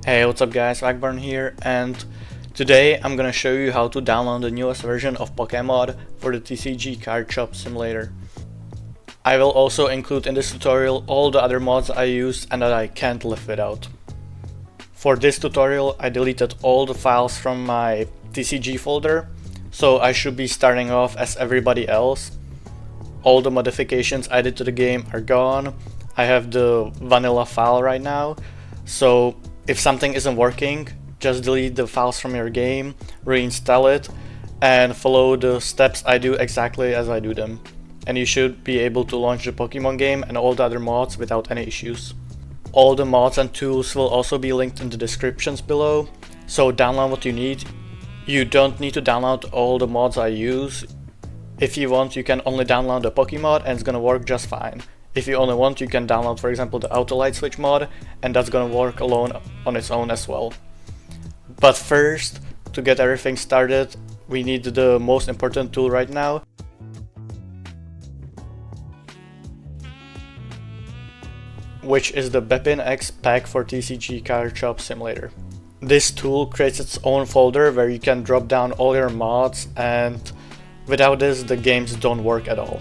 Hey, what's up guys, Akbarn here, and today I'm gonna show you how to download the newest version of Pokemod for the TCG card shop simulator. I will also include in this tutorial all the other mods I use and that I can't live without. For this tutorial I deleted all the files from my TCG folder, so I should be starting off as everybody else. All the modifications I did to the game are gone. I have the vanilla file right now, so if something isn't working, just delete the files from your game, reinstall it, and follow the steps I do exactly as I do them. And you should be able to launch the Pokemon game and all the other mods without any issues. All the mods and tools will also be linked in the descriptions below, so download what you need. You don't need to download all the mods I use. If you want, you can only download the Pokemod and it's gonna work just fine. If you only want, you can download, for example, the Auto Light Switch mod, and that's gonna work alone on its own as well. But first, to get everything started, we need the most important tool right now. Which is the BenInEx pack for TCG Card Shop Simulator. This tool creates its own folder where you can drop down all your mods, and without this the games don't work at all.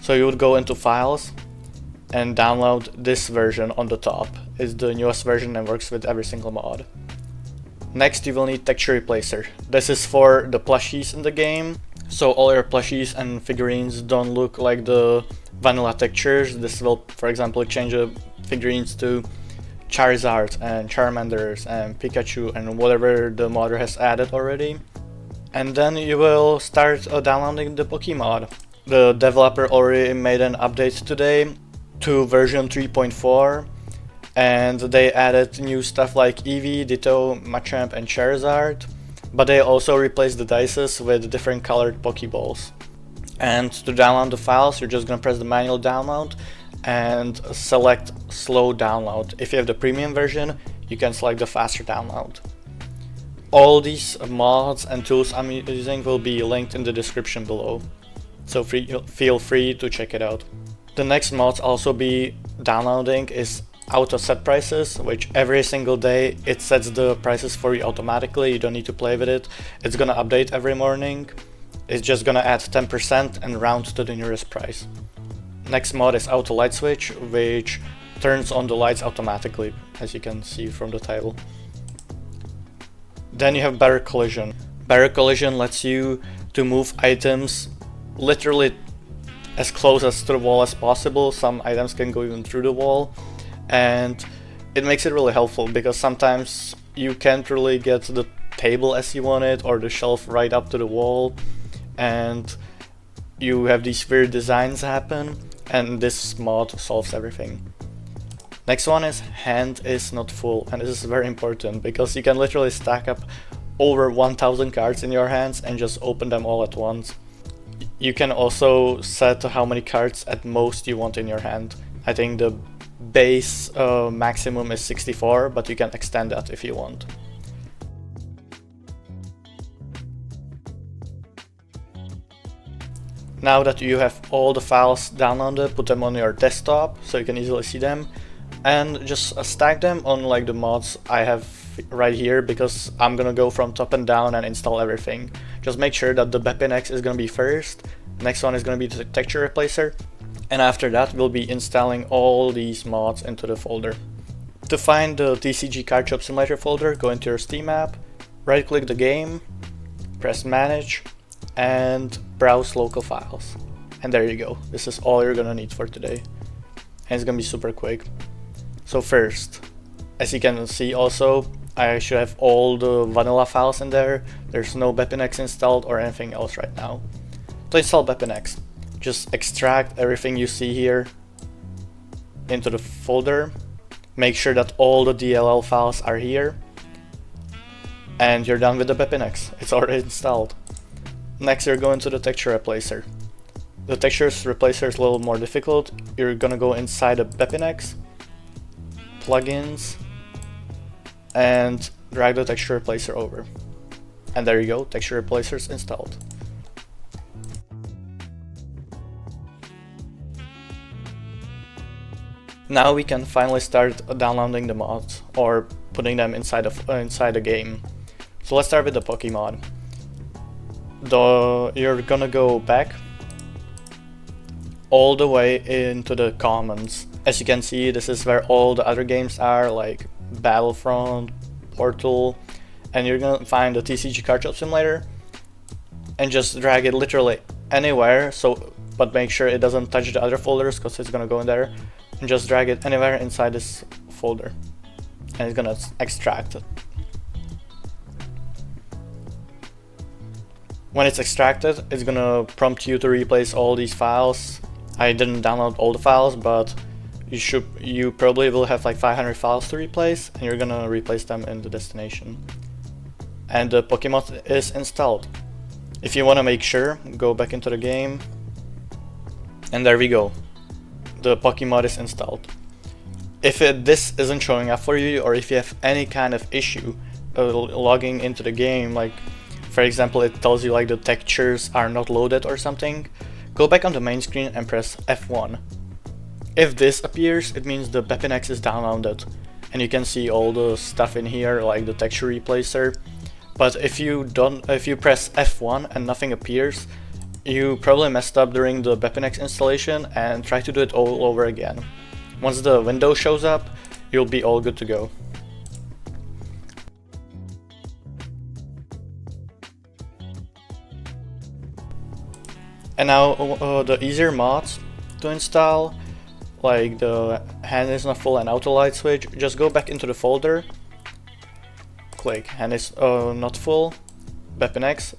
So you would go into Files and download this version on the top. It's the newest version and works with every single mod. Next you will need Texture Replacer. This is for the plushies in the game, so all your plushies and figurines don't look like the vanilla textures. This will, for example, change the figurines to Charizard and Charmanders and Pikachu and whatever the modder has added already. And then you will start downloading the Pokemod. The developer already made an update today to version 3.4, and they added new stuff like Eevee, Ditto, Machamp and Charizard, but they also replaced the dices with different colored Pokeballs. And to download the files, you're just gonna press the manual download and select slow download. If you have the premium version, you can select the faster download. All these mods and tools I'm using will be linked in the description below, so feel free to check it out. The next mods also be downloading is auto set prices, which every single day it sets the prices for you automatically. You don't need to play with it. It's gonna update every morning. It's just gonna add 10% and round to the nearest price. Next mod is Auto Light Switch, which turns on the lights automatically, as you can see from the title. Then you have Barrier Collision. Barrier Collision lets you to move items literally as close as to the wall as possible. Some items can go even through the wall, and it makes it really helpful because sometimes you can't really get the table as you want it or the shelf right up to the wall, and you have these weird designs happen, and this mod solves everything. Next one is Hand is Not Full, and this is very important because you can literally stack up over 1000 cards in your hands and just open them all at once. You can also set how many cards at most you want in your hand. I think the base maximum is 64, but you can extend that if you want. Now that you have all the files downloaded, put them on your desktop so you can easily see them, and just stack them on like the mods I have right here, because I'm gonna go from top and down and install everything. Just make sure that the BenInEx is gonna be first, next one is gonna be the Texture Replacer, and after that we'll be installing all these mods into the folder. To find the TCG Card Shop Simulator folder, go into your Steam app, right click the game, press Manage, and browse local files. And there you go, this is all you're gonna need for today. And it's gonna be super quick. So first, as you can see also, I should have all the vanilla files in there. There's no BenInEx installed or anything else right now. To install BenInEx, just extract everything you see here into the folder. Make sure that all the DLL files are here. And you're done with the BenInEx, it's already installed. Next you're going to the Texture Replacer. The Textures Replacer is a little more difficult. You're gonna go inside the BenInEx, Plugins, and drag the Texture Replacer over. And there you go, Texture Replacer is installed. Now we can finally start downloading the mods, or putting them inside the game. So let's start with the Pokemod. You're gonna go back all the way into the commons. As you can see, this is where all the other games are, like Battlefront, Portal, and you're gonna find the TCG Card Shop Simulator and just drag it literally anywhere, but make sure it doesn't touch the other folders because it's gonna go in there, and just drag it anywhere inside this folder and it's gonna extract it. When it's extracted, it's gonna prompt you to replace all these files. I didn't download all the files, but you probably will have like 500 files to replace, and you're gonna replace them in the destination. And the Pokemod is installed. If you wanna make sure, go back into the game, and there we go. The Pokemod is installed. If this isn't showing up for you, or if you have any kind of issue logging into the game, like for example it tells you like the textures are not loaded or something, go back on the main screen and press F1. If this appears, it means the BenInEx is downloaded, and you can see all the stuff in here like the texture replacer. But if you press F1 and nothing appears, you probably messed up during the BenInEx installation, and try to do it all over again. Once the window shows up, you'll be all good to go. And now the easier mods to install, like the hand is not full and auto light switch, just go back into the folder, click hand is not full, BenInEx,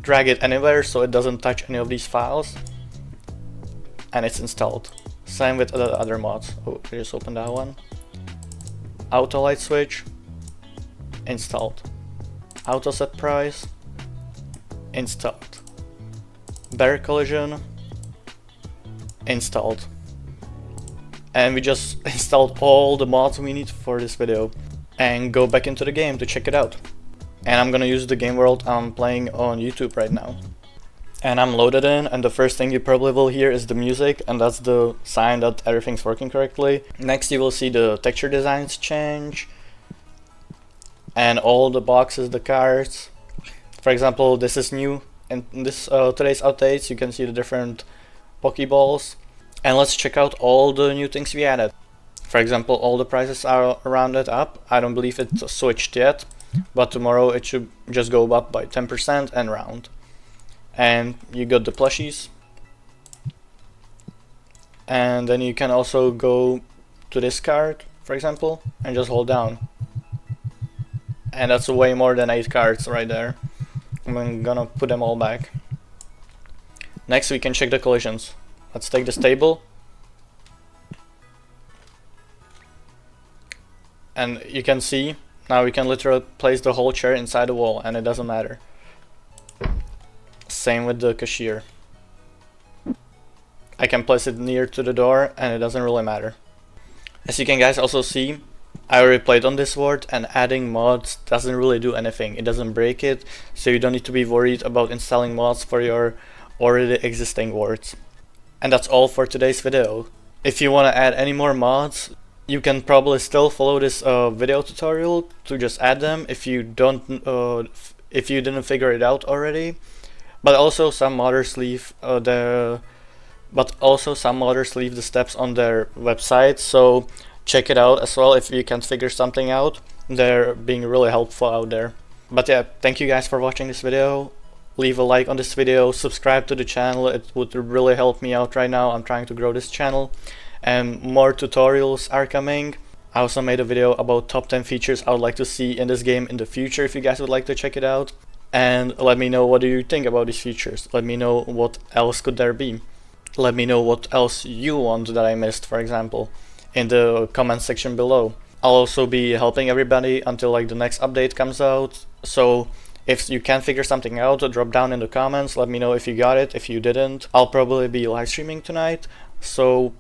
drag it anywhere so it doesn't touch any of these files, and it's installed. Same with the other mods. Oh, I just opened that one. Auto light switch, installed. Auto set price, installed. Barrier collision, installed. And we just installed all the mods we need for this video, and go back into the game to check it out. And I'm gonna use the game world I'm playing on YouTube right now. And I'm loaded in, and the first thing you probably will hear is the music, and that's the sign that everything's working correctly. Next you will see the texture designs change, and all the boxes, the cards. For example, this is new. In this today's updates, you can see the different Pokeballs, and let's check out all the new things we added. For example, all the prices are rounded up. I don't believe it's switched yet, but tomorrow it should just go up by 10% and round. And you got the plushies, and then you can also go to this card, for example, and just hold down, and that's way more than 8 cards right there. I'm gonna put them all back. Next we can check the collisions. Let's take this table, and you can see now we can literally place the whole chair inside the wall and it doesn't matter. Same with the cashier. I can place it near to the door and it doesn't really matter. As you can guys also see, I already played on this ward, and adding mods doesn't really do anything. It doesn't break it, so you don't need to be worried about installing mods for your already existing wards. And that's all for today's video. If you want to add any more mods, you can probably still follow this video tutorial to just add them if you didn't figure it out already. But also some modders leave the steps on their website, so check it out as well if you can't figure something out. They're being really helpful out there. But yeah, thank you guys for watching this video. Leave a like on this video, subscribe to the channel, it would really help me out right now. I'm trying to grow this channel, and more tutorials are coming. I also made a video about top 10 features I would like to see in this game in the future if you guys would like to check it out. And let me know what do you think about these features. Let me know what else could there be. Let me know what else you want that I missed, for example, in the comment section below. I'll also be helping everybody until like the next update comes out, so if you can figure something out, drop down in the comments, let me know if you got it. If you didn't, I'll probably be live streaming tonight, so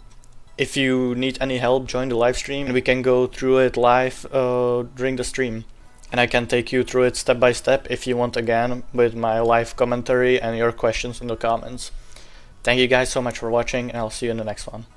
if you need any help, join the live stream and we can go through it live during the stream, and I can take you through it step by step if you want, again with my live commentary and your questions in the comments. Thank you guys so much for watching, and I'll see you in the next one.